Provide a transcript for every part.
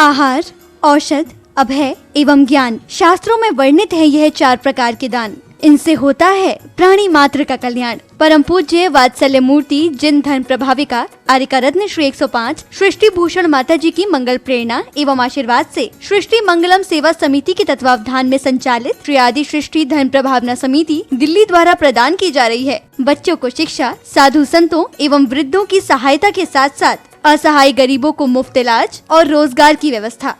आहार, औषध, अभय एवं ज्ञान। शास्त्रों में वर्णित है यह 4 प्रकार के दान। इनसे होता है प्राणी मात्र का कल्याण। परम पूज्य वात्सल्य मूर्ति जिन धर्म प्रभाविका आर्यका रत्न श्री 105 सृष्टि भूषण माता जी की मंगल प्रेरणा एवं आशीर्वाद से सृष्टि मंगलम सेवा समिति के तत्वावधान में संचालित श्री आदि सृष्टि धर्म प्रभावना समिति दिल्ली द्वारा प्रदान की जा रही है। बच्चों को शिक्षा, साधु संतों एवं वृद्धों की सहायता के साथ साथ असहाय गरीबों को मुफ्त इलाज और रोजगार की व्यवस्था।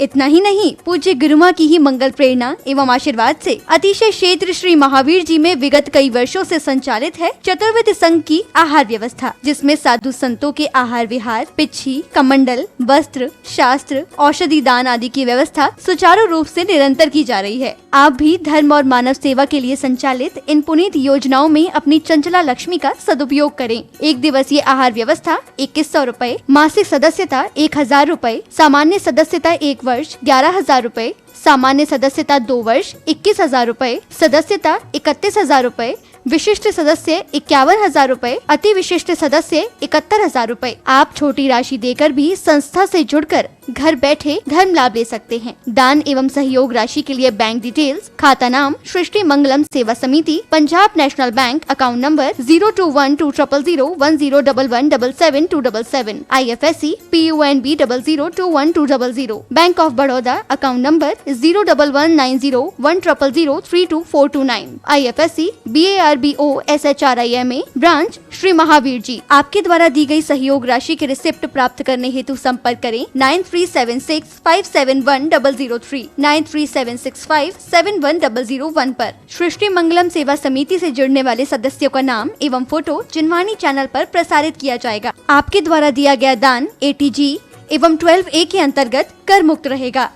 इतना ही नहीं, पूज्य गुरुमा की ही मंगल प्रेरणा एवं आशीर्वाद से अतिशय क्षेत्र श्री महावीर जी में विगत कई वर्षों से संचालित है चतुर्विध संघ की आहार व्यवस्था, जिसमें साधु संतों के आहार विहार, पिच्छी, कमंडल, वस्त्र, शास्त्र, औषधि दान आदि की व्यवस्था सुचारू रूप से निरंतर की जा रही है। आप भी धर्म और मानव सेवा के लिए संचालित इन पुनीत योजनाओं में अपनी चंचला लक्ष्मी का सदुपयोग करें। 1 दिवसीय आहार व्यवस्था 2100 रूपए, मासिक सदस्यता 1000 रूपए, सामान्य सदस्यता 1 वर्ष 11,000 रूपए, सामान्य सदस्यता 2 वर्ष 21,000 रूपए, सदस्यता 31,000 रूपए, विशिष्ट सदस्य 51,000 रूपए, अति विशिष्ट सदस्य 71,000 रूपए। आप छोटी राशि देकर भी संस्था से जुड़कर घर बैठे धर्म लाभ ले सकते हैं। दान एवं सहयोग राशि के लिए बैंक डिटेल्स, खाता नाम सृष्टि Mangalam Seva Samiti, Punjab national bank, account number 02120010117777, IFSC PUNB 0021200, bank of Baroda, account number 011901000324229, IFSC BARBO SHRIMA, branch Shri Mahavir ji. आपके द्वारा दी गई सहयोग राशि के रिसिप्ट प्राप्त करने हेतु संपर्क करें 9376571003, 9376571001 पर। सृष्टि मंगलम सेवा समिति से जुड़ने वाले सदस्यों का नाम एवं फोटो जिनवाणी चैनल पर प्रसारित किया जाएगा। आपके द्वारा दिया गया दान ATG एवं 12A के अंतर्गत कर मुक्त रहेगा।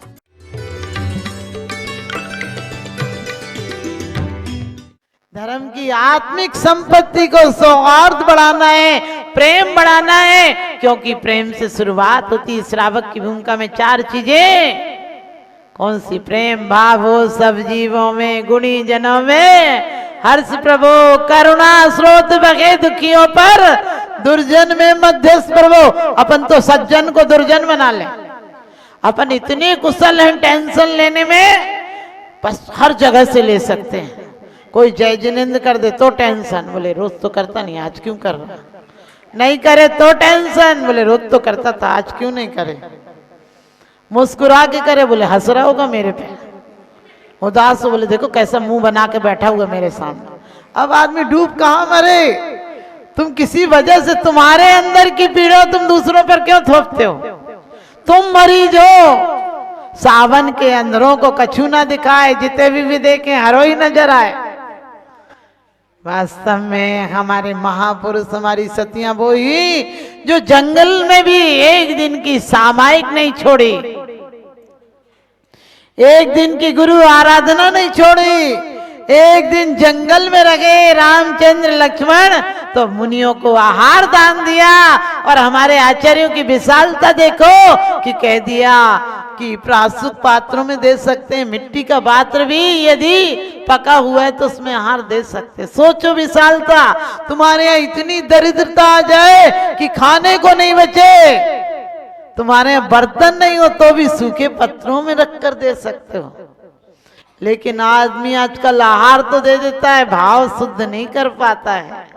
धर्म की आत्मिक संपत्ति को सौहार्द बढ़ाना है, प्रेम बढ़ाना है, क्योंकि प्रेम से शुरुआत होती है। श्रावक की भूमिका में 4 चीजें कौन सी? प्रेम भाव हो सब जीवों में, गुणी जनों में, हर्ष प्रभु, करुणा स्रोत बगे दुखियों पर, दुर्जन में मध्यस्थ प्रभु। अपन तो सज्जन को दुर्जन बना ले। अपन इतने कुशल हैं टेंशन लेने में, बस हर जगह से ले सकते हैं। कोई जय जिनेंद्र कर दे तो टेंशन, बोले रोज तो करता नहीं, आज क्यों कर रहा? नहीं करे तो टेंशन, बोले रोज तो करता था, आज क्यों नहीं करे? मुस्कुरा के करे, बोले हंस रहा होगा मेरे पे। उदास हो, बोले देखो कैसा मुंह बना के बैठा हुआ मेरे सामने। अब आदमी डूब कहाँ मरे? तुम किसी वजह से, तुम्हारे अंदर की पीड़ा तुम दूसरों पर क्यों थोपते हो? तुम मरीज हो। सावन के अंधरों को कछु ना दिखाए, जिते भी देखे हरो ही नजर आए। वास्तव में हमारे महापुरुष, हमारी सतियां वो ही जो जंगल में भी एक दिन की सामायिक नहीं छोड़ी, एक दिन की गुरु आराधना नहीं छोड़ी, एक दिन जंगल में रहे रामचंद्र लक्ष्मण तो मुनियों को आहार दान दिया। और हमारे आचार्यों की विशालता देखो कि कह दिया कि प्रासुक पात्रों में दे सकते हैं, मिट्टी का पात्र भी यदि पका हुआ है तो उसमें आहार दे सकते। सोचो विशालता। तुम्हारे यहाँ इतनी दरिद्रता आ जाए कि खाने को नहीं बचे, तुम्हारे यहाँ बर्तन नहीं हो तो भी सूखे पत्रों में रखकर दे सकते हो। लेकिन आदमी आजकल आहार तो दे देता है, भाव शुद्ध नहीं कर पाता है।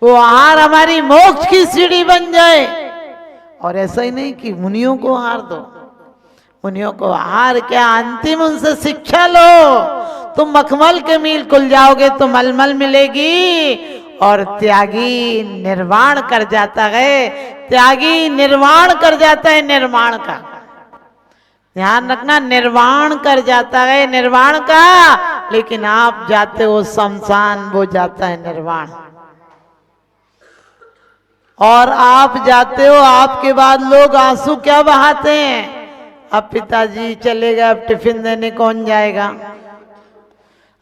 वो आहार हमारी मोक्ष की सीढ़ी बन जाए। और ऐसा ही नहीं कि मुनियों को आहार दो, मुनियों को आहार क्या, अंतिम उनसे शिक्षा लो। तुम मखमल के मील खुल जाओगे तो मलमल मिलेगी। और त्यागी निर्वाण कर जाता है, त्यागी निर्वाण कर जाता है, निर्माण का ध्यान रखना, निर्वाण कर जाता है निर्वाण का। लेकिन आप जाते हो शमशान, वो जाता है निर्वाण। और आप जाते हो, आपके बाद लोग आंसू क्या बहाते हैं? अब पिताजी चले गए, अब टिफिन देने कौन जाएगा?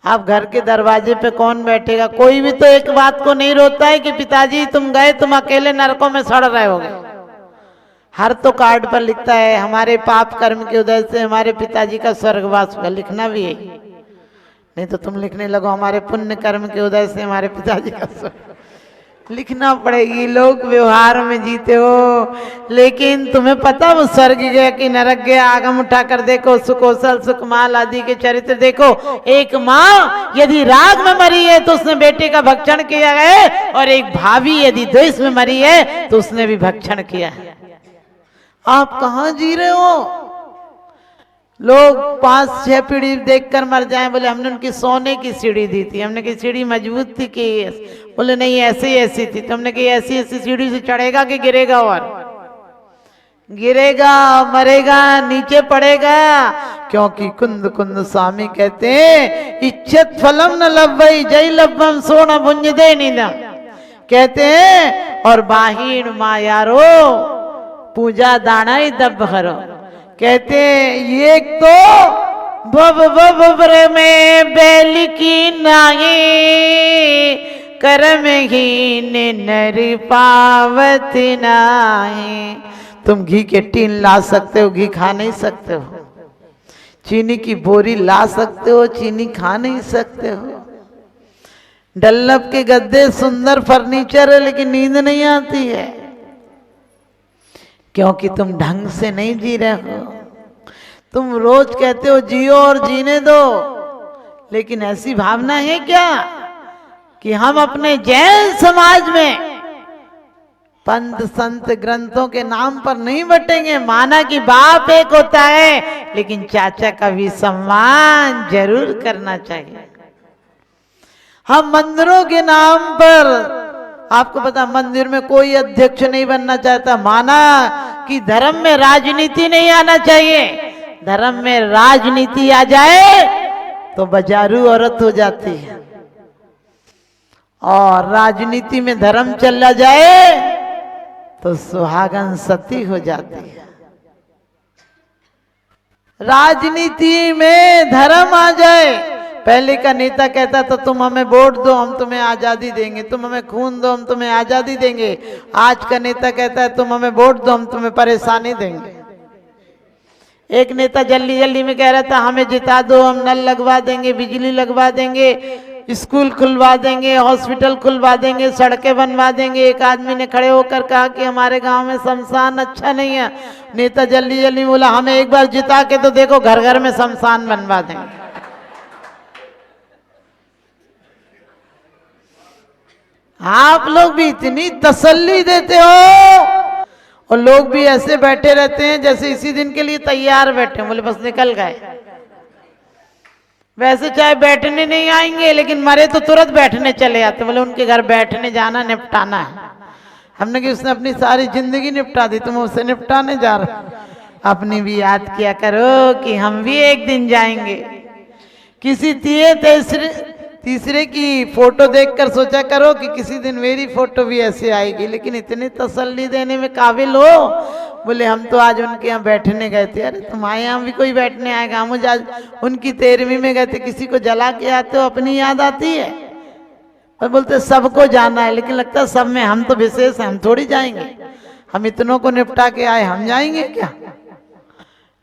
अब घर के दरवाजे पे कौन बैठेगा? कोई भी तो एक बात को नहीं रोता है कि पिताजी तुम गए, तुम अकेले नरकों में सड़ रहे होगे। हर तो कार्ड पर लिखता है हमारे पाप कर्म के उदय से हमारे पिताजी का स्वर्गवास हुआ, लिखना भी है। नहीं तो तुम लिखने लगो हमारे पुण्य कर्म के उदय से हमारे पिताजी का स्वर्ग, लिखना पड़ेगी। लोग व्यवहार में जीते हो, लेकिन तुम्हें पता वो स्वर्ग गया कि नरक गया? आगम उठाकर देखो, सुकौशल सुकमाल आदि के चरित्र देखो। एक माँ यदि राग में मरी है तो उसने बेटे का भक्षण किया है, और एक भाभी यदि द्वेष में मरी है तो उसने भी भक्षण किया है। आप कहाँ जी रहे हो? लोग 5-6 पीढ़ी देखकर मर जाए, बोले हमने उनकी सोने की सीढ़ी दी थी, हमने की सीढ़ी मजबूत थी कि, बोले नहीं ऐसी ऐसी थी, तो हमने कही ऐसी ऐसी सीढ़ी से चढ़ेगा कि गिरेगा? और गिरेगा, मरेगा, नीचे पड़ेगा। क्योंकि कुंद कुंद स्वामी कहते हैं इच्छत फलम न लब्बई जय लब्बम सोना भुंज दे निदा, कहते हैं और बाहीन मायारो पूजा दाना ही दब हरो, कहते ये तो बब बब में बैल की नाई कर्म ही नरी पावत नाई। तुम घी के टीन ला सकते हो, घी खा नहीं सकते हो। चीनी की बोरी ला सकते हो, चीनी खा नहीं सकते हो। डल्लब के गद्दे सुंदर फर्नीचर है, लेकिन नींद नहीं आती है, क्योंकि तुम ढंग से नहीं जी रहे हो। तुम रोज कहते हो जियो और जीने दो, लेकिन ऐसी भावना है क्या कि हम अपने जैन समाज में पंथ संत ग्रंथों के नाम पर नहीं बटेंगे? माना कि बाप एक होता है, लेकिन चाचा का भी सम्मान जरूर करना चाहिए। हम मंदिरों के नाम पर, आपको पता मंदिर में कोई अध्यक्ष नहीं बनना चाहता। माना कि धर्म में राजनीति नहीं आना चाहिए, धर्म में राजनीति आ जाए तो बाजारू औरत हो जाती है, और राजनीति में धर्म चला जाए तो सुहागन सती हो जाती है। राजनीति में धर्म आ जाए, पहले का नेता कहता तो तुम हमें वोट दो हम तुम्हें आजादी देंगे, तुम हमें खून दो हम तुम्हें आजादी देंगे। आज का नेता कहता है तुम हमें वोट दो हम तुम्हें परेशानी देंगे। एक नेता जल्दी जल्दी में कह रहा था हमें जिता दो हम नल लगवा देंगे, बिजली लगवा देंगे, स्कूल खुलवा देंगे, हॉस्पिटल खुलवा देंगे, सड़कें बनवा देंगे। एक आदमी ने खड़े होकर कहा कि हमारे गांव में शमशान अच्छा नहीं है। नेता जल्दी जल्दी बोला हमें एक बार जिता के तो देखो, घर घर में शमशान बनवा देंगे। आप लोग भी इतनी तसल्ली देते हो, और लोग भी ऐसे बैठे रहते हैं जैसे इसी दिन के लिए तैयार बैठे, बोले बस निकल गए। वैसे चाहे बैठने नहीं आएंगे, लेकिन मरे तो तुरंत बैठने चले आते, बोले उनके घर बैठने जाना, निपटाना है। हमने कि उसने अपनी सारी जिंदगी निपटा दी, तुम उससे निपटाने जा रहे हो। अपनी भी याद किया करो कि हम भी एक दिन जाएंगे। किसी तीसरे की फोटो देखकर सोचा करो कि किसी दिन मेरी फोटो भी ऐसे आएगी। लेकिन इतनी तसल्ली देने में काबिल हो, बोले हम तो आज उनके यहाँ बैठने गए थे। अरे तुम्हारे यहाँ भी कोई बैठने आएगा? हम आज उनकी 13वीं में गए थे, किसी को जला के आते हो अपनी याद आती है? और बोलते सबको जाना है, लेकिन लगता है सब में हम तो विशेष हैं, हम थोड़ी जाएंगे। हम इतनों को निपटा के आए, हम जाएंगे क्या?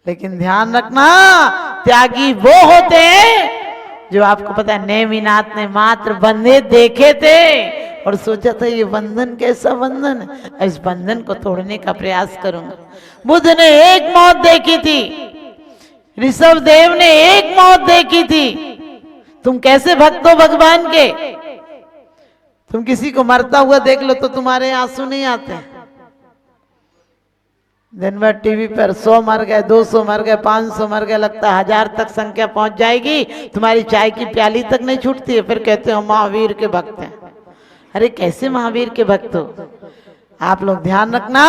लेकिन ध्यान रखना, त्यागी वो होते हैं जो आपको पता है नेमिनाथ ने मात्र बंधे देखे थे और सोचा था ये बंधन कैसा बंधन है, इस बंधन को तोड़ने का प्रयास करूंगा। बुद्ध ने एक मौत देखी थी, ऋषभ देव ने एक मौत देखी थी। तुम कैसे भक्त हो भगवान के? तुम किसी को मरता हुआ देख लो तो तुम्हारे आंसू नहीं आते। दिन भर टीवी पर 100 मर गए, 200 मर गए, 500 मर गए, लगता है 1000 तक संख्या पहुंच जाएगी, तुम्हारी चाय की प्याली तक नहीं छूटती है। फिर कहते हो महावीर के भक्त हैं। अरे कैसे महावीर के भक्त हो? आप लोग ध्यान रखना,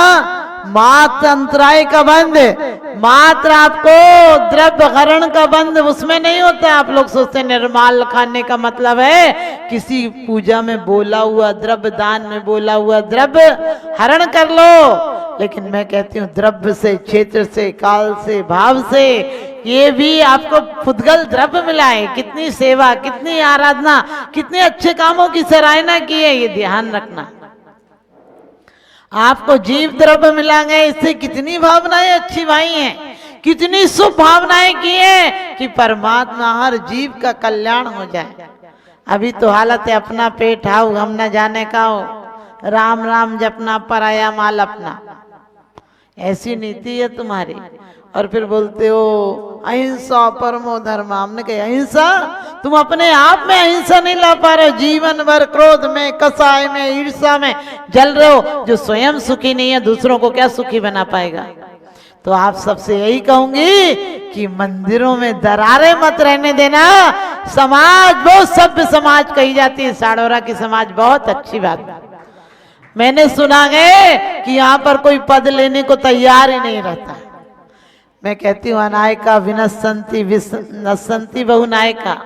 मात्र अंतराय का बंध, मात्र आपको द्रव्य हरण का बंध उसमें नहीं होता। आप लोग सोचते निर्माल खाने का मतलब है किसी पूजा में बोला हुआ द्रव्य, दान में बोला हुआ द्रव्य हरण कर लो। लेकिन मैं कहती हूँ द्रव्य से, क्षेत्र से, काल से, भाव से, ये भी आपको फुदगल द्रव्य मिला है। कितनी सेवा, कितनी आराधना, कितने अच्छे कामों की सराहना की है, ये ध्यान रखना। आपको जीव द्रव्य मिलाएंगे, इससे कितनी भावनाएं अच्छी भाई हैं, कितनी शुभ भावनाएं की हैं कि परमात्मा हर जीव का कल्याण हो जाए। अभी तो हालत है अपना पेट हाउ हम न जाने का हो, राम राम जपना पराया माल अपना, ऐसी नीति है तुम्हारी। और फिर बोलते हो अहिंसा परमो धर्म। हमने कहा अहिंसा, तुम अपने आप में अहिंसा नहीं ला पा रहे हो, जीवन भर क्रोध में, कसाय में, ईर्ष्या में जल रहे हो। जो स्वयं सुखी नहीं है दूसरों को क्या सुखी बना पाएगा। तो आप सबसे यही कहूंगी कि मंदिरों में दरारें मत रहने देना। समाज बहुत सभ्य समाज कही जाती है, साड़ोरा की समाज बहुत अच्छी बात है। मैंने सुना है कि यहाँ पर कोई पद लेने को तैयार ही नहीं रहता। मैं कहती हूँ अनायका विनसंती नसंती बहु नायका,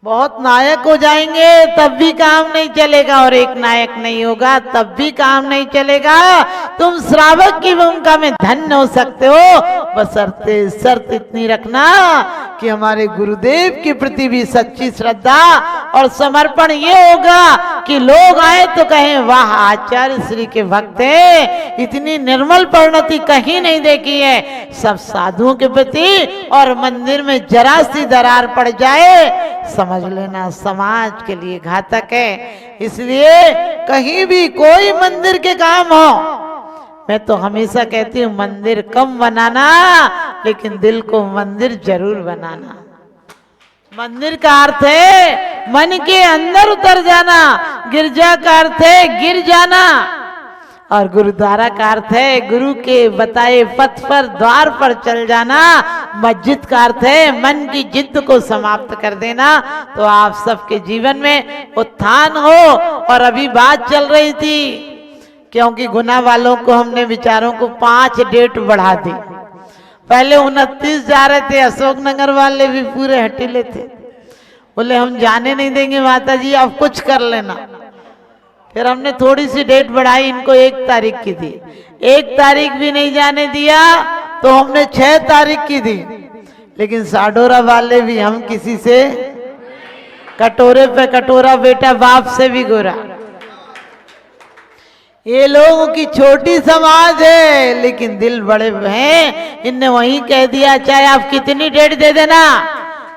बहुत नायक हो जाएंगे तब भी काम नहीं चलेगा, और एक नायक नहीं होगा तब भी काम नहीं चलेगा। तुम श्रावक की भूमिका में धन्य हो सकते हो, बशर्ते शर्त इतनी रखना कि हमारे गुरुदेव के प्रति भी सच्ची श्रद्धा और समर्पण ये होगा कि लोग आए तो कहें वाह आचार्य श्री के भक्त हैं, इतनी निर्मल परिणति कहीं नहीं देखी है। सब साधुओं के प्रति और मंदिर में जरा सी दरार पड़ जाए समझ लेना समाज के लिए घातक है। इसलिए कहीं भी कोई मंदिर के काम हो, मैं तो हमेशा कहती हूँ मंदिर कम बनाना लेकिन दिल को मंदिर जरूर बनाना। मंदिर का अर्थ है मन के अंदर उतर जाना, गिरजा का अर्थ है गिर जाना, और गुरुद्वारा का अर्थ है गुरु के बताए पथ पर द्वार पर चल जाना। मस्जिद का अर्थ है मन की जिद को समाप्त कर देना। तो आप सबके जीवन में उत्थान हो। और अभी बात चल रही थी क्योंकि गुना वालों को हमने विचारों को 5 डेट बढ़ा दी। पहले 29 जा रहे थे, अशोकनगर वाले भी पूरे हटीले थे, बोले हम जाने नहीं देंगे माता जी, अब कुछ कर लेना। फिर हमने थोड़ी सी डेट बढ़ाई, इनको 1 तारीख की दी, 1 तारीख भी नहीं जाने दिया तो हमने 6 तारीख की दी। लेकिन साडोरा वाले भी हम किसी से कटोरे पे कटोरा, बेटा बाप से भी गोरा। ये लोगों की छोटी समाज है लेकिन दिल बड़े हैं। इनने वहीं कह दिया चाहे आप कितनी डेट दे देना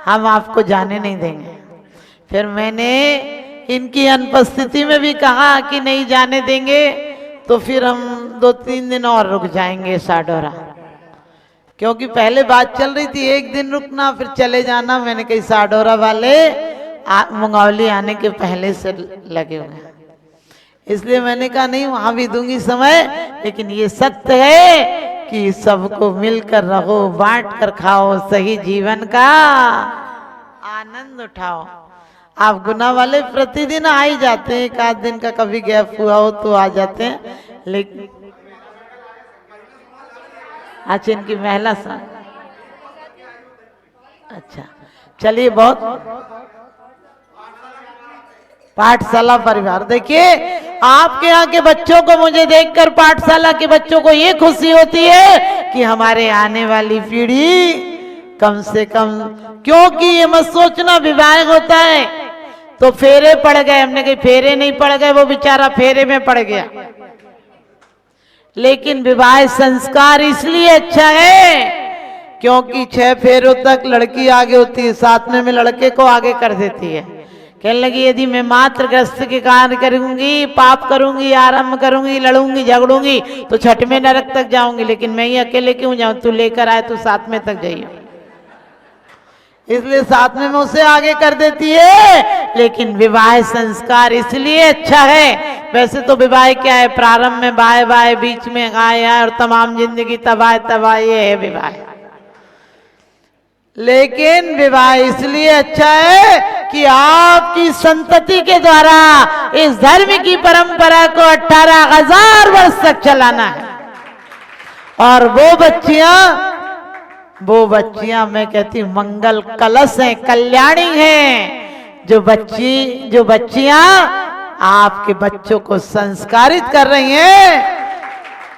हम आपको जाने नहीं देंगे। फिर मैंने इनकी अनुपस्थिति में भी कहा कि नहीं जाने देंगे, तो फिर हम 2-3 दिन और रुक जाएंगे साडोरा, क्योंकि पहले बात चल रही थी 1 दिन रुकना फिर चले जाना। मैंने कही साडोरा वाले मुंगौली आने के पहले से लगे हुए हैं, इसलिए मैंने कहा नहीं वहां भी दूंगी समय। लेकिन ये सत्य है कि सबको मिलकर रहो, बांट कर खाओ, सही जीवन का आनंद उठाओ। आप गुना वाले प्रतिदिन आ ही जाते हैं, 1 आध दिन का कभी गैप हुआ हो तो आ जाते हैं। लेकिन अच्छा इनकी महिला अच्छा चलिए, बहुत पाठशाला परिवार। देखिए आपके यहाँ के बच्चों को मुझे देखकर, पाठशाला के बच्चों को ये खुशी होती है कि हमारे आने वाली पीढ़ी कम से कम, क्योंकि ये मत सोचना विवाह होता है तो फेरे पड़ गए। हमने कही फेरे नहीं पड़ गए, वो बेचारा फेरे में पड़ गया। लेकिन विवाह संस्कार इसलिए अच्छा है क्योंकि 6 फेरों तक लड़की आगे होती है, 7वें में लड़के को आगे कर देती है। कहने लगी यदि मैं मात्र ग्रस्त के कार्य करूंगी, पाप करूंगी, आरंभ करूंगी, लड़ूंगी, झगड़ूंगी तो 6वें नरक तक जाऊंगी, लेकिन मैं ही अकेले क्यों जाऊं, तू लेकर आए तो 7वें तक जाइए। इसलिए 7वें में उसे आगे कर देती है। लेकिन विवाह संस्कार इसलिए अच्छा है। वैसे तो विवाह क्या है, प्रारंभ में बाय बाय, बीच में गाय है और तमाम जिंदगी तबाह तबाह, ये है विवाह। लेकिन विवाह इसलिए अच्छा है कि आपकी संतति के द्वारा इस धर्म की परंपरा को 18,000 वर्ष तक चलाना है। और वो बच्चियां मैं कहती हूँ मंगल कलश हैं, कल्याणी हैं। जो बच्चियां आपके बच्चों को संस्कारित कर रही हैं।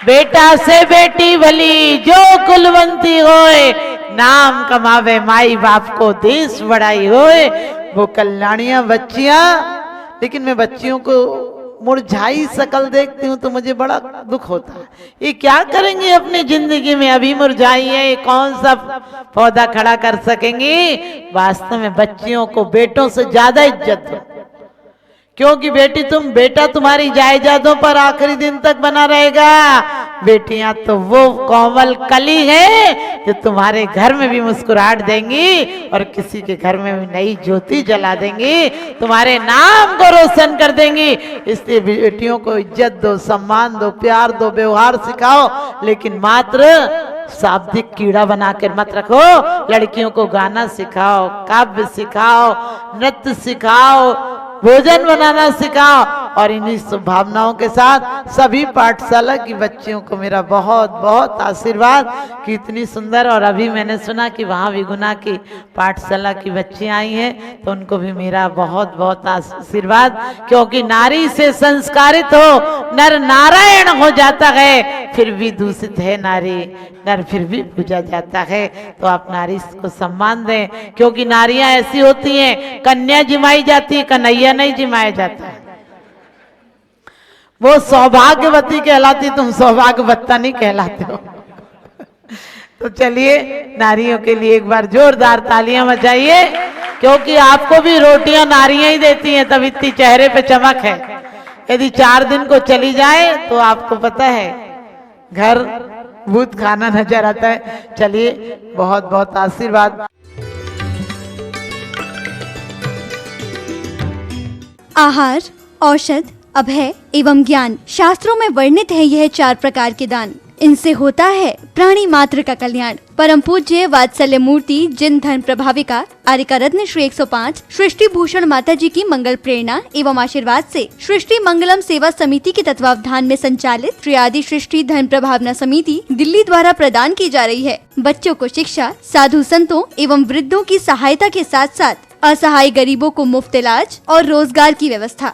बेटा से बेटी भली जो कुलवंती होए, नाम कमावे माई बाप को देश बढ़ाई होए, वो कल्याणियां बच्चियां। लेकिन मैं बच्चियों को मुरझाई शकल देखती हूँ तो मुझे बड़ा दुख होता है। ये क्या करेंगी अपनी जिंदगी में, अभी मुरझाई है, ये कौन सा पौधा खड़ा कर सकेंगी। वास्तव में बच्चियों को बेटों से ज्यादा इज्जत दो, क्योंकि बेटा तुम्हारी जायदादों पर आखिरी दिन तक बना रहेगा। बेटियां तो वो कोमल कली है जो तुम्हारे घर में भी मुस्कुराहट देंगी और किसी के घर में भी नई ज्योति जला देंगी, तुम्हारे नाम को रोशन कर देंगी। इसलिए बेटियों को इज्जत दो, सम्मान दो, प्यार दो, व्यवहार सिखाओ, लेकिन मात्र शाब्दिक कीड़ा बनाकर मत रखो। लड़कियों को गाना सिखाओ, काव्य सिखाओ, नृत्य सिखाओ, भोजन बनाना सिखाओ। और इन्हीं शुभभावनाओं के साथ सभी पाठशाला की बच्चियों को मेरा बहुत बहुत आशीर्वाद कि इतनी सुंदर। और अभी मैंने सुना कि वहाँ भी गुना की पाठशाला की बच्चियां आई हैं, तो उनको भी मेरा बहुत बहुत आशीर्वाद, क्योंकि नारी से संस्कारित हो नर नारायण हो जाता है, फिर भी दूषित है नारी, नर फिर भी पूजा जाता है। तो आप नारी को सम्मान दें, क्योंकि नारियां ऐसी होती हैं, कन्या जिमाई जाती है, कन्हैया नहीं जिमाया जाता है। वो सौभाग्यवती कहलाती, तुम सौभाग्यवत्ता नहीं कहलाते हो। तो चलिए नारियों के लिए एक बार जोरदार तालियां बजाइए, क्योंकि आपको भी रोटियां नारियां ही देती हैं, तब इतनी चेहरे पे चमक है। यदि 4 दिन को चली जाए तो आपको पता है घर भूत खाना नजर आता है। चलिए बहुत बहुत आशीर्वाद। आहार, औषध, अभय एवं ज्ञान शास्त्रों में वर्णित है यह 4 प्रकार के दान। इनसे होता है प्राणी मात्र का कल्याण। परम पूज्य वात्सल्य मूर्ति जिन धर्म प्रभाविका आर्यका रत्न श्री 105 सृष्टि भूषण माता जी की मंगल प्रेरणा एवं आशीर्वाद से सृष्टि मंगलम सेवा समिति के तत्वावधान में संचालित श्री आदि सृष्टि धर्म प्रभावना समिति दिल्ली द्वारा प्रदान की जा रही है। बच्चों को शिक्षा, साधु संतों एवं वृद्धों की सहायता के साथ साथ असहाय गरीबों को मुफ्त इलाज और रोजगार की व्यवस्था।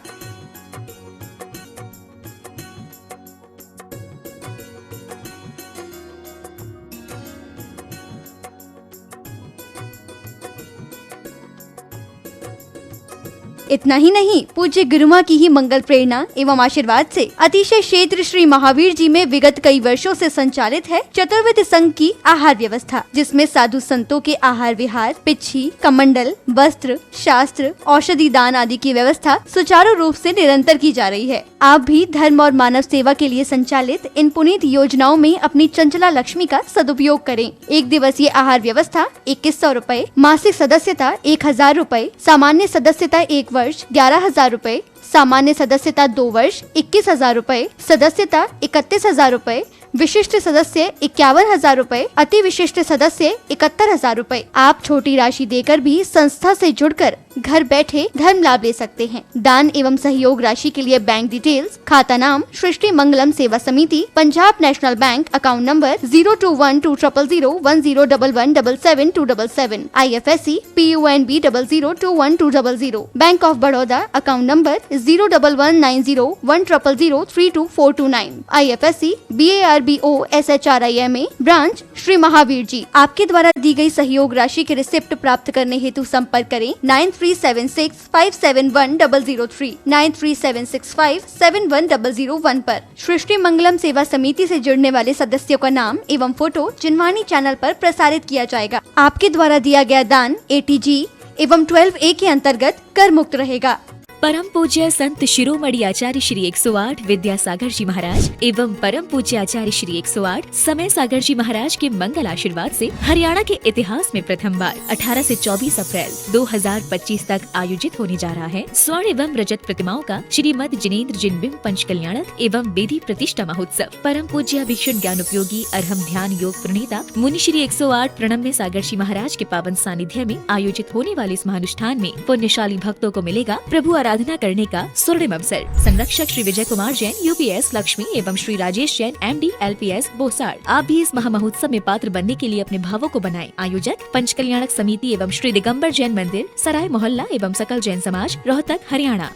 इतना ही नहीं, पूज्य गुरुमा की ही मंगल प्रेरणा एवं आशीर्वाद से अतिशय क्षेत्र श्री महावीर जी में विगत कई वर्षों से संचालित है चतुर्विध संघ की आहार व्यवस्था, जिसमें साधु संतों के आहार विहार, पिच्छी, कमंडल, वस्त्र, शास्त्र, औषधि दान आदि की व्यवस्था सुचारू रूप से निरंतर की जा रही है। आप भी धर्म और मानव सेवा के लिए संचालित इन पुनीत योजनाओं में अपनी चंचला लक्ष्मी का सदुपयोग करें। 1 दिवसीय आहार व्यवस्था 2100 रूपए, मासिक सदस्यता 1000 रूपए, सामान्य सदस्यता 1 वर्ष 11,000 रूपए, सामान्य सदस्यता 2 वर्ष 21,000 रूपए, सदस्यता 31,000 रूपए, विशिष्ट सदस्य 51,000 रूपए, अति विशिष्ट सदस्य 71,000 रूपए। आप छोटी राशि देकर भी संस्था से जुड़कर घर बैठे धर्म लाभ ले सकते हैं। दान एवं सहयोग राशि के लिए बैंक डिटेल्स, खाता नाम सृष्टि Mangalam Seva Samiti, Punjab national bank, account number 02120010117777, IFSC PUNB 00212000, bank of Baroda, account number 011901000324429, IFSC BARBO SHRIMA, branch Shri Mahavir ji. आपके द्वारा दी गई सहयोग राशि के रिसिप्ट प्राप्त करने हेतु संपर्क करें 9376571003, 9376571001 पर। सृष्टि मंगलम सेवा समिति से जुड़ने वाले सदस्यों का नाम एवं फोटो जिनवाणी चैनल पर प्रसारित किया जाएगा। आपके द्वारा दिया गया दान ATG एवं 12A के अंतर्गत कर मुक्त रहेगा। परम पूज्य संत शिरोमणि आचार्य श्री 108 विद्यासागर जी महाराज एवं परम पूज्य आचार्य श्री 108 समय सागर जी महाराज के मंगल आशीर्वाद से हरियाणा के इतिहास में प्रथम बार 18 से 24 अप्रैल 2025 तक आयोजित होने जा रहा है स्वर्ण एवं रजत प्रतिमाओं का श्रीमद जिनेन्द्र जिनबिंब पंच कल्याणक एवं वेदी प्रतिष्ठा महोत्सव। परम पूज्य भीषण ज्ञान उपयोगी अरहम ध्यान योग प्रणेता मुनि श्री 108 प्रणम्य सागर जी महाराज के पावन सानिध्य में आयोजित होने वाले इस महानुष्ठान में पुण्यशाली भक्तों को मिलेगा प्रभु आराधना करने का स्वर्णिम अवसर। संरक्षक श्री विजय कुमार जैन UPS लक्ष्मी एवं श्री राजेश जैन MD LPS बोसाड़। आप भी इस महामहोत्सव में पात्र बनने के लिए अपने भावों को बनाएं। आयोजक पंच कल्याणक समिति एवं श्री दिगंबर जैन मंदिर, सराय मोहल्ला एवं सकल जैन समाज, रोहतक, हरियाणा।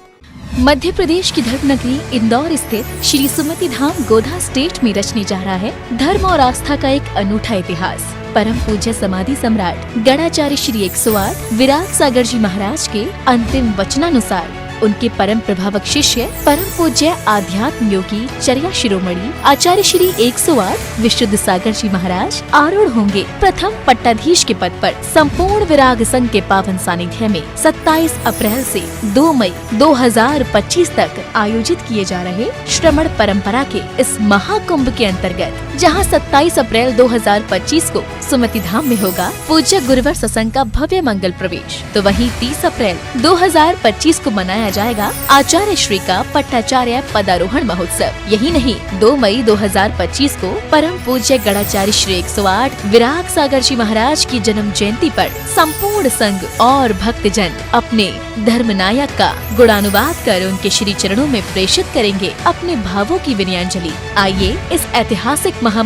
मध्य प्रदेश की धर्म नगरी इंदौर स्थित श्री सुमति धाम गोधा स्टेट में रचने जा रहा है धर्म और आस्था का एक अनूठा इतिहास। परम पूज्य समाधि सम्राट गणाचार्य श्री 108 विराट सागर जी महाराज के अंतिम वचनानुसार उनके परम प्रभावक शिष्य परम पूज्य आध्यात्म योगी चर्या शिरोमणि आचार्य श्री 108 विशुद्ध सागर जी महाराज आरूढ़ होंगे प्रथम पट्टाधीश के पद पर। संपूर्ण विराग संघ के पावन सानिध्य में 27 अप्रैल से 2 मई 2025 तक आयोजित किए जा रहे श्रमण परंपरा के इस महाकुंभ के अंतर्गत, जहां 27 अप्रैल 2025 को सुमति धाम में होगा पूज्य गुरुवर सत्संग का भव्य मंगल प्रवेश, तो वहीं 30 अप्रैल 2025 को मनाया जाएगा आचार्य श्री का पट्टाचार्य पदारोहण महोत्सव। यही नहीं, 2 मई 2025 को परम पूज्य गणाचार्य श्री 108 विराग सागर जी महाराज की जन्म जयंती पर संपूर्ण संघ और भक्तजन अपने धर्मनायक का गुणानुवाद कर उनके श्री चरणों में प्रेषित करेंगे अपने भावों की विनयांजलि। आइए इस ऐतिहासिक महा